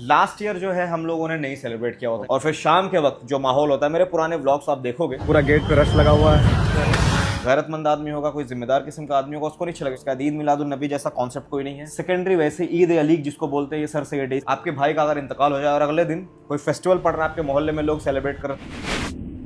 Last year जो है हम लोगों ने नहीं सेलिब्रेट किया होता और फिर शाम के वक्त जो माहौल होता है, मेरे पुराने व्लॉग्स आप देखोगे, पूरा गेट पे रश लगा हुआ है। गैरतमंद आदमी होगा, कोई जिम्मेदार किस्म का आदमी होगा, उसको नहीं चलेगा। इसका ईद मिलादुन नबी जैसा कॉन्सेप्ट कोई नहीं है। सेकेंडरी वैसे ईद अलीग जिसको बोलते हैं, ये सर सैयद डे। आपके भाई का अगर इंतकाल हो जाए और अगले दिन कोई फेस्टिवल पड़ रहा है आपके मोहल्ले में, लोग सेलिब्रेट कर।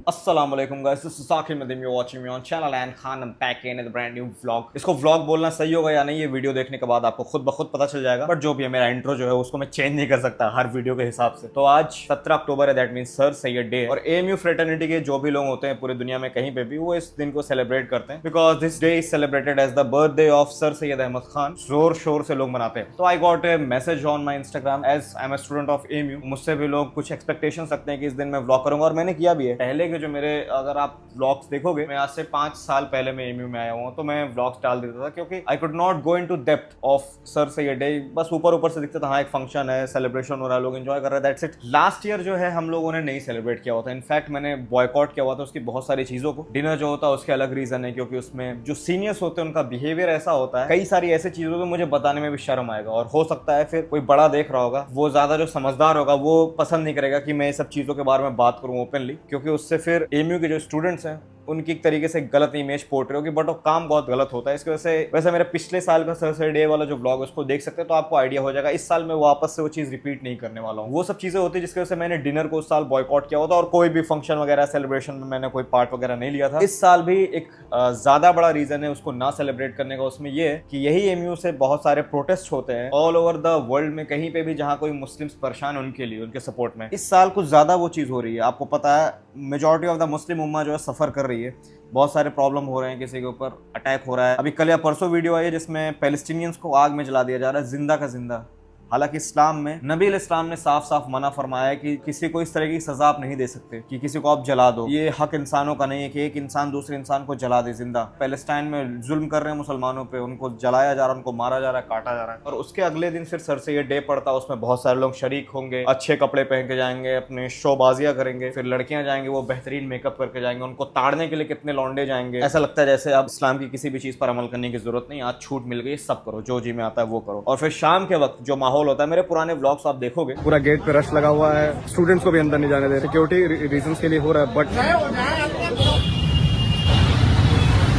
अस्सलाम वालेकुम guys, this is Saqib Nadeem, you watching me on channel and Khan, I am back in the brand new vlog. इसको व्लॉग बोलना सही होगा या नहीं, ये वीडियो देखने के बाद आपको खुद ब खुद पता चल जाएगा। बट जो भी है, मेरा इंट्रो जो है उसको मैं चेंज नहीं कर सकता हर वीडियो के हिसाब से। तो आज 17 अक्टूबर है, that means sir Syed day. और एएमयू फ्रेटर्निटी के जो भी लोग होते हैं पूरी दुनिया में कहीं पे भी, वो इस दिन को सेलिब्रेट करते हैं because this day is celebrated as the birthday of sir Syed Ahmad Khan. जोर शोर से लोग मनाते हैं। तो I got a message on my Instagram, as I am a student of AMU, मुझसे भी लोग कुछ एक्सपेक्टेशन रखते हैं कि इस दिन मैं व्लॉग करूंगा, और मैंने किया भी है। पहले के जो मेरे, अगर आप व्लॉग्स देखोगे, मैं आज से 5 साल पहले मैं एएमयू में आया हूँ, तो मैं व्लॉग्स डाल देता था क्योंकि I could not go into depth of sir Syed day. बस ऊपर ऊपर से दिखता था, हाँ एक फंक्शन है, सेलिब्रेशन हो रहा है, लोग एंजॉय कर रहे हैं, दैट्स इट। लास्ट ईयर जो है हम लोगों ने नहीं सेलिब्रेट किया होता। इनफैक्ट मैंने बॉयकॉट किया हुआ था उसकी बहुत सारी चीजों को। डिनर जो होता है उसके अलग रीजन है, क्योंकि उसमें जो सीनियर्स होते हैं उनका बिहेवियर ऐसा होता है, कई सारी ऐसी चीजों को मुझे बताने में भी शर्म आएगा। और हो सकता है फिर कोई बड़ा देख रहा होगा, वो ज्यादा जो समझदार होगा वो पसंद नहीं करेगा कि मैं ये सब चीजों के बारे में बात करूं ओपनली, क्योंकि उससे फिर एएमयू के जो स्टूडेंट्स हैं उनकी एक तरीके से गलत इमेज पोर्ट्रे होगी। बट वो काम बहुत गलत होता है। इसकी वजह से वैसे मेरे पिछले साल का सर सैयद डे वाला जो व्लॉग उसको देख सकते हैं तो आपको आइडिया हो जाएगा। इस साल मैं वापस से वो चीज रिपीट नहीं करने वाला हूँ। वो सब चीजें होती है जिसकी वजह से मैंने डिनर को उस साल बॉयकॉट किया होता, और कोई भी फंक्शन वगैरह सेलिब्रेशन में मैंने कोई पार्ट वगैरह नहीं लिया था। इस साल भी एक ज्यादा बड़ा रीजन है उसको ना सेलिब्रेट करने का। उसमें ये है कि यही एएमयू से बहुत सारे प्रोटेस्ट होते हैं ऑल ओवर द वर्ल्ड में, कहीं पे भी जहाँ कोई मुस्लिम्स परेशान है उनके लिए, उनके सपोर्ट में। इस साल कुछ ज्यादा वो चीज हो रही है। आपको पता है मेजॉरिटी ऑफ द मुस्लिम उम्मा जो है सफर कर रही है, बहुत सारे प्रॉब्लम हो रहे हैं, किसी के ऊपर अटैक हो रहा है। अभी कल या परसों वीडियो आई है जिसमें पैलेस्टीनियंस को आग में जला दिया जा रहा है, जिंदा का जिंदा। हालांकि इस्लाम में नबी इस्लाम ने साफ साफ मना फरमाया है कि किसी को इस तरह की सजा आप नहीं दे सकते कि किसी को आप जला दो। ये हक इंसानों का नहीं है कि एक इंसान दूसरे इंसान को जला दे जिंदा। पैलेस्टाइन में जुल्म कर रहे हैं मुसलमानों पे, उनको जलाया जा रहा है, उनको मारा जा रहा है, काटा जा रहा है। और उसके अगले दिन फिर सर सैयद डे पड़ता है, उसमें बहुत सारे लोग शरीक होंगे, अच्छे कपड़े पहन के जाएंगे, अपने शोबाजियां करेंगे। फिर लड़कियां जाएंगे, वो बेहतरीन मेकअप करके जाएंगे, उनको ताड़ने के लिए कितने लौंडे जाएंगे। ऐसा लगता है जैसे अब इस्लाम की किसी भी चीज पर अमल करने की जरूरत नहीं, आज छूट मिल गई, सब करो, जो जी में आता है वो करो। और फिर शाम के वक्त जो माहौल होता है, मेरे पुराने व्लॉग्स आप देखोगे, पूरा गेट पे रश लगा हुआ है, स्टूडेंट्स को भी अंदर नहीं जाने दे, सिक्योरिटी रीजंस के लिए हो रहा है। बट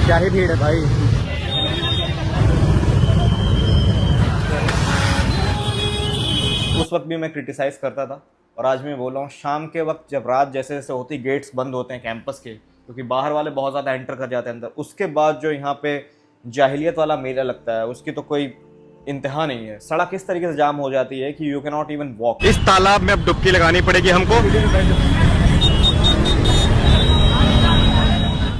क्या ही भीड़ है भाई। उस वक्त भी मैं क्रिटिसाइज करता था और आज मैं बोल रहा हूँ, शाम के वक्त जब रात जैसे जैसे होती, गेट्स बंद होते हैं कैंपस के, क्योंकि बाहर वाले बहुत ज्यादा एंटर कर जाते हैं अंदर, उसके बाद जो यहाँ पे जाहिलियत वाला मेला लगता है उसकी तो कोई इंतहा नहीं है। सड़क इस तरीके से जाम हो जाती है कि you can not even walk. इस तालाब में अब डुबकी लगानी पड़ेगी हमको।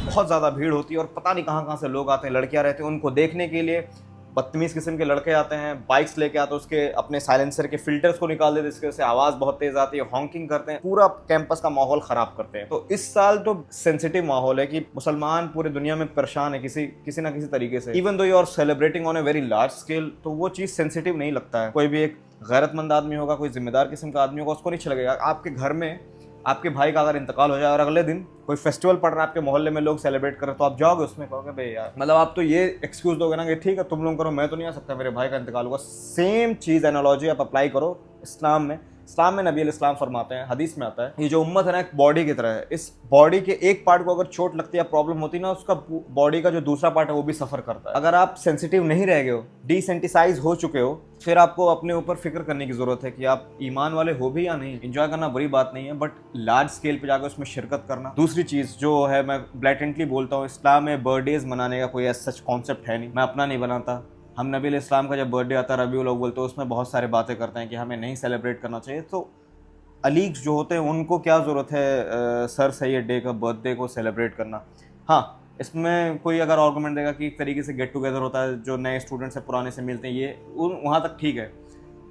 बहुत ज्यादा भीड़ होती है और पता नहीं कहां कहां से लोग आते हैं, लड़कियां रहती हैं, उनको देखने के लिए बदतमीज किस्म के लड़के आते हैं, बाइक्स लेके आते हैं, उसके अपने साइलेंसर के फिल्टर्स को निकाल देते हैं, जिसकी वजह से आवाज बहुत तेज आती है, हॉकिंग करते हैं, पूरा कैंपस का माहौल खराब करते हैं। तो इस साल तो सेंसिटिव माहौल है कि मुसलमान पूरी दुनिया में परेशान है किसी ना किसी तरीके से। Even though you are celebrating on a very large scale, तो वो चीज सेंसिटिव नहीं लगता है। कोई भी एक गैरतमंद आदमी होगा, कोई जिम्मेदार किस्म का आदमी होगा, उसको नहीं अच्छा लगेगा। आपके घर में आपके भाई का अगर इंतकाल हो जाए और अगले दिन कोई फेस्टिवल पड़ रहा है आपके मोहल्ले में, लोग सेलिब्रेट कर रहे हैं, तो आप जाओगे उसमें, कहोगे भाई यार, मतलब आप तो ये एक्सक्यूज दोगे ना कि ठीक है तुम लोग करो, मैं तो नहीं आ सकता, मेरे भाई का इंतकाल हुआ। सेम चीज एनालॉजी आप अप्लाई करो इस्लाम में। इस्लाम में नबी इस्लाम फरमाते हैं, हदीस में आता है, ये जो उम्मत है ना एक बॉडी की तरह है। इस बॉडी के एक पार्ट को अगर चोट लगती है, प्रॉब्लम होती है ना, उसका बॉडी का जो दूसरा पार्ट है वो भी सफर करता है। अगर आप सेंसिटिव नहीं रह गए हो, डिसेंटिसाइज हो चुके हो, फिर आपको अपने ऊपर फिक्र करने की जरूरत है कि आप ईमान वाले हो भी या नहीं। एंजॉय करना बुरी बात नहीं है, बट लार्ज स्केल पे जाकर उसमें शिरकत करना। दूसरी चीज जो है, मैं ब्लैटेंटली बोलता हूँ, इस्लाम में बर्थडेज मनाने का कोई सच कॉन्सेप्ट है नहीं। मैं अपना नहीं बनाता। हम नबी इस्लाम का जब बर्थडे आता है, रबीउल अव्वल, तो उसमें बहुत सारे बातें करते हैं कि हमें नहीं सेलिब्रेट करना चाहिए। तो अलीग्स जो होते हैं उनको क्या ज़रूरत है सर सैयद डे का बर्थडे को सेलिब्रेट करना। हाँ, इसमें कोई अगर आर्गूमेंट देगा कि एक तरीके से गेट टुगेदर होता है, जो नए स्टूडेंट्स से पुराने से मिलते हैं, ये वहाँ तक ठीक है,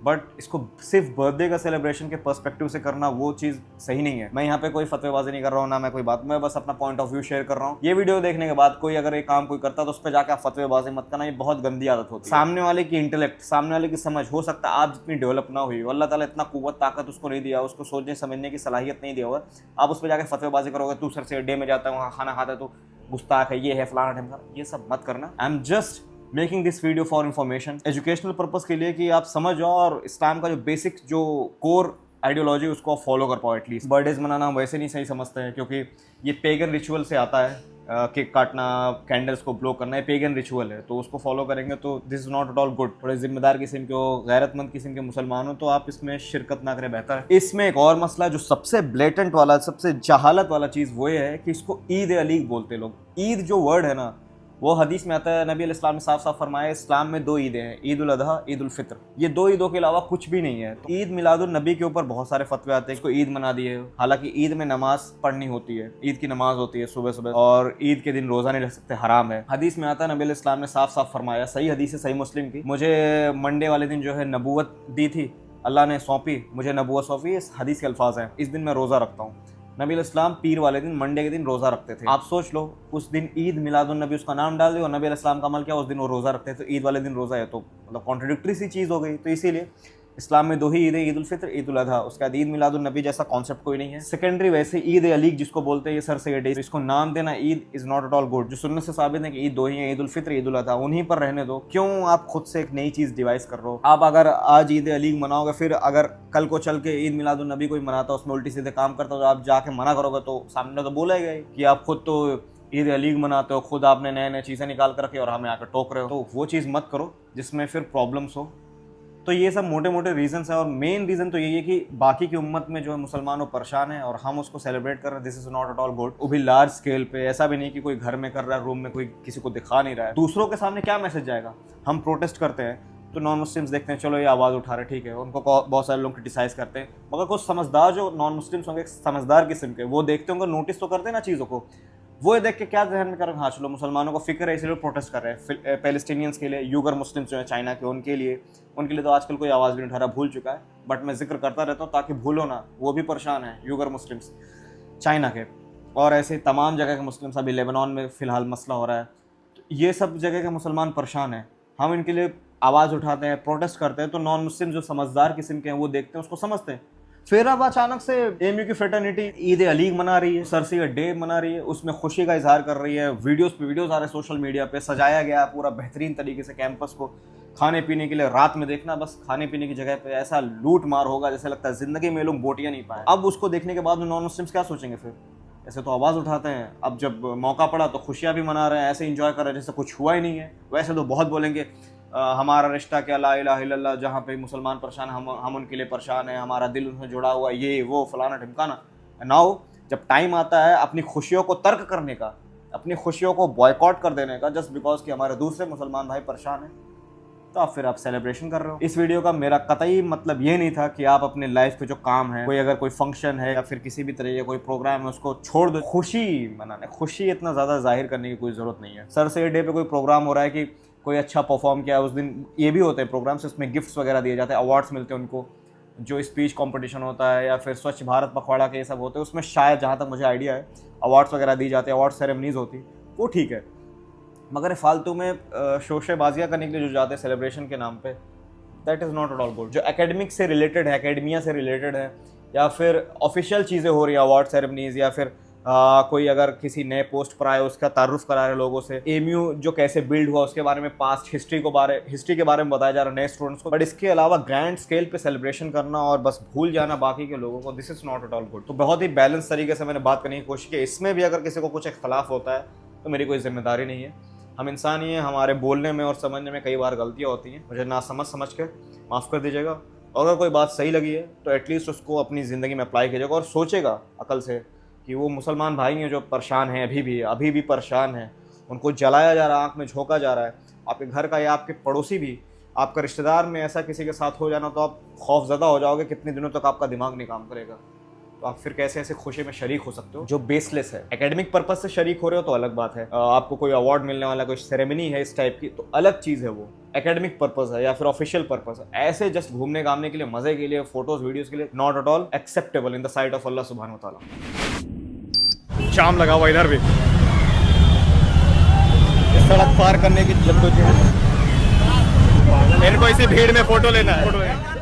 बट इसको सिर्फ बर्थडे का सेलिब्रेशन के पर्सपेक्टिव से करना वो चीज़ सही नहीं है। मैं यहाँ पे कोई फतवेबाजी नहीं कर रहा हूँ, ना मैं कोई बात, मैं बस अपना पॉइंट ऑफ व्यू शेयर कर रहा हूँ। ये वीडियो देखने के बाद कोई अगर एक काम कोई करता तो उस पर जाकर आप फतवेबाजी मत करना, ये बहुत गंदी आदत होती है। सामने वाले की इंटेलेक्ट, सामने वाले की समझ, हो सकता है आप जितनी डेवलप ना हुई, अल्लाह ताला इतना कुव्वत ताकत उसको नहीं दिया, उसको सोचने समझने की सलाहियत नहीं दिया हुआ, आप उस पर जाकर फतवेबाजी करोगे, दूसरे से डे में जाता है, वहाँ खाना खाता है तो गुस्ताख है, ये है फलाना ढमका, ये सब मत करना। I am just making this video for information, educational purpose के लिए कि आप समझ जाओ और इस्लाम का जो बेसिक जो कोर आइडियोलॉजी उसको आप फॉलो कर पाओ। एटलीस्ट बर्थडेज मनाना हम वैसे नहीं सही समझते हैं क्योंकि ये पेगन रिचुअल से आता है। केक काटना, कैंडल्स को ब्लो करना, ये पेगन रिचुअल है, तो उसको फॉलो करेंगे तो this is not at all good. थोड़े जिम्मेदार किस्म के हो, गैरतमंद किस्म के मुसलमान हो तो आप इसमें शिरकत ना करें बेहतर है। इसमें एक और मसला जो सबसे ब्लेटेंट वाला, सबसे जहालत वाला चीज़ वो ये है कि इसको ईद अलीग बोलते लोग। ईद जो वर्ड है ना, वो हदीस में आता है, नबी अलैहिस्सलाम ने साफ साफ फरमाया इस्लाम में 2 ईदें हैं, ईद उल अजहा, ईद उल फित्र। ये 2 ईदों के अलावा कुछ भी नहीं है। तो ईद मिलादुन नबी के ऊपर बहुत सारे फतवे आते हैं, इसको ईद मना दिए। हालांकि ईद में नमाज पढ़नी होती है, ईद की नमाज होती है सुबह सुबह, और ईद के दिन रोजा नहीं रख सकते, हराम है। हदीस में आता है नबी अलैहिस्सलाम ने साफ साफ फरमाया, सही हदीस है, सही मुस्लिम की, मुझे मंडे वाले दिन जो है नबूवत दी थी, अल्लाह ने सौंपी, मुझे नबूवत सौंपी, इस हदीस के अल्फाज हैं, इस दिन मैं रोजा रखता हूँ। नबी अलैहिस्सलाम पीर वाले दिन, मंडे के दिन रोज़ा रखते थे। आप सोच लो, उस दिन ईद मिलादुन नबी उसका नाम डाल दिया और नबी अलैहिस्सलाम का अमल क्या, उस दिन वो रोज़ा रखते थे, तो ईद वाले दिन रोज़ा है, तो मतलब कॉन्ट्रडिक्टरी सी चीज़ हो गई। तो इसीलिए इस्लाम में 2 ही ईदें, ईद उल फित्र, ईद उल अजहा, उसके बाद ईद मिलादुन नबी जैसा कॉन्सेप्ट कोई नहीं है। सेकेंडरी वैसे ईद अलीग जिसको बोलते हैं, ये सर से डे, इसको नाम देना Eid is not at all good. जो सुन्नत से साबित है कि ईद 2 ही है, ईद उल फित्र, ईद उल अजहा, उन्हीं पर रहने दो। क्यों आप खुद से एक नई चीज़ डिवाइस कर रहे हो? आप अगर आज ईद अलीग मनाओगे, फिर अगर कल को चल के ईद मिलादुन नबी कोई मनाता है, उसमें उल्टी सीधे काम करता हो, तो आप जाके मना करोगे तो सामने तो बोलेगा ही कि आप खुद तो ईद अलीग मनाते हो, खुद आपने नए नए चीज़ें निकाल कर रखी और हमें आकर टोक रहे हो। तो वो चीज़ मत करो जिसमें फिर प्रॉब्लम्स हो। तो ये सब मोटे मोटे रीजंस हैं, और मेन रीज़न तो यही है कि बाकी की उम्मत में जो है मुसलमान वो परेशान है और हम उसको सेलिब्रेट कर रहे हैं। This is not at all good. वो भी लार्ज स्केल पे, ऐसा भी नहीं कि कोई घर में कर रहा है, रूम में कोई किसी को दिखा नहीं रहा है। दूसरों के सामने क्या मैसेज जाएगा? हम प्रोटेस्ट करते हैं तो नॉन मुस्लिम्स देखते हैं, चलो ये आवाज़ उठा रहे, ठीक है, उनको बहुत सारे लोग क्रिटिसाइज करते हैं, मगर कुछ समझदार जो नॉन मुस्लिम्स होंगे, समझदार किस्म के, वो देखते होंगे, नोटिस तो करते हैं ना चीज़ों को। वो ये देख के क्या जहन में कर रहे हैं, हाँ चलो मुसलमानों को फिक्र है इसलिए प्रोटेस्ट कर रहे हैं। पैलेस्टीनियंस के लिए, यूगर मुस्लिम्स जो है चाइना के, उनके लिए तो आजकल कोई आवाज़ भी नहीं उठा रहा, भूल चुका है, बट मैं जिक्र करता रहता हूँ ताकि भूलो ना। वो भी परेशान है, यूगर मुस्लिम्स चाइना के, और ऐसे तमाम जगह के मुस्लिम्स। अभी लेबनान में फ़िलहाल मसला हो रहा है, तो ये सब जगह के मुसलमान परेशान हैं। हम इनके लिए आवाज़ उठाते हैं, प्रोटेस्ट करते हैं, तो नॉन मुस्लिम जो समझदार किस्म के हैं वो देखते हैं, उसको समझते हैं। फिर अब अचानक से एमयू की फ्रेटर्निटी ईद अलीग मना रही है, सरसी डे मना रही है, उसमें खुशी का इजहार कर रही है, वीडियोस पे वीडियोस आ रहे हैं सोशल मीडिया पे, सजाया गया पूरा बेहतरीन तरीके से कैंपस को, खाने पीने के लिए रात में देखना, बस खाने पीने की जगह पे ऐसा लूट मार होगा जैसे लगता है ज़िंदगी में लोग बोटियाँ नहीं पाए। अब उसको देखने के बाद नॉन मुस्लिम्स क्या सोचेंगे? फिर ऐसे तो आवाज़ उठाते हैं, अब जब मौका पड़ा तो खुशियाँ भी मना रहे हैं, ऐसे इंजॉय कर रहे हैं जैसे कुछ हुआ ही नहीं है। वैसे तो बहुत बोलेंगे हमारा रिश्ता क्या, ला इलाहा इल्लल्लाह, जहाँ पे मुसलमान परेशान, हम उनके लिए परेशान हैं, हमारा दिल उनसे जुड़ा हुआ, ये वो फलाना ढिमकाना। नाउ जब टाइम आता है अपनी खुशियों को तर्क करने का, अपनी खुशियों को बॉयकॉट कर देने का, जस्ट बिकॉज कि हमारे दूसरे मुसलमान भाई परेशान हैं, तो आप फिर आप सेलिब्रेशन कर रहे हो। इस वीडियो का मेरा कतई मतलब ये नहीं था कि आप अपने लाइफ के जो काम है, कोई अगर कोई फंक्शन है या फिर किसी भी तरह का कोई प्रोग्राम है, उसको छोड़ दो। खुशी मनाने, खुशी इतना ज़्यादा जाहिर करने की कोई ज़रूरत नहीं है। सर से डे पे कोई प्रोग्राम हो रहा है कि कोई अच्छा परफॉर्म किया, उस दिन ये भी होते हैं प्रोग्राम्स, इसमें गिफ्ट्स वगैरह दिए जाते हैं, अवार्ड्स मिलते हैं उनको, जो स्पीच कंपटीशन होता है या फिर स्वच्छ भारत पखवाड़ा के ये सब होते हैं, उसमें शायद जहाँ तक मुझे आइडिया है अवार्ड्स वगैरह दी जाते हैं, अवार्ड सेरेमनीज होती, वो ठीक है। मगर फालतू में शोशेबाजियाँ करने के लिए जो जाते हैं सेलिब्रेशन के नाम पे, that is not at all good. जो एकेडमिक से रिलेटेड है, एकेडमिया से रिलेटेड है, या फिर ऑफिशियल चीज़ें हो रही है, अवार्ड सेरेमनीज, या फिर कोई अगर किसी नए पोस्ट पर आए उसका तारुफ करा रहे लोगों से, एमयू जो कैसे बिल्ड हुआ उसके बारे में, पास्ट हिस्ट्री के बारे में बताया जा रहा है नए स्टूडेंट्स को। बट इसके अलावा ग्रैंड स्केल पे सेलिब्रेशन करना और बस भूल जाना बाकी के लोगों को, this is not at all good. तो बहुत ही बैलेंस तरीके से मैंने बात करने की कोशिश की। इसमें भी अगर किसी को कुछ इख्तलाफ होता है तो मेरी कोई जिम्मेदारी नहीं है, हम इंसान ही हैं, हमारे बोलने में और समझने में कई बार गलतियाँ होती हैं, मुझे ना समझ के माफ़ कर दीजिएगा। और अगर कोई बात सही लगी है तो एटलीस्ट उसको अपनी ज़िंदगी में अप्लाई कीजिएगा और सोचेगा अकल से कि वो मुसलमान भाई हैं जो परेशान हैं, अभी भी परेशान हैं, उनको जलाया जा रहा है, आँख में झोंका जा रहा है। आपके घर का या आपके पड़ोसी भी, आपका रिश्तेदार में ऐसा किसी के साथ हो जाना तो आप खौफजदा हो जाओगे, कितने दिनों तक आपका दिमाग नहीं काम करेगा। तो आप फिर कैसे ऐसे खुशी में शरीक हो सकते हो जो बेसलेस है। एकेडमिक पर्पस से शरीक हो रहे हो तो अलग बात है, आपको कोई अवार्ड मिलने वाला, कोई सेरेमनी है इस टाइप की, तो अलग चीज़ है, वो एकेडमिक पर्पस है या फिर ऑफिशियल पर्पस है। ऐसे जस्ट घूमने घामने के लिए, मजे के लिए, फोटोज वीडियोस के लिए, not at all acceptable in the sight of Allah सुब्हानहू व तआला। जाम लगा हुआ इधर भी, सड़क पार करने की जद्दोजहद, इनको इसी भीड़ में फोटो लेना है।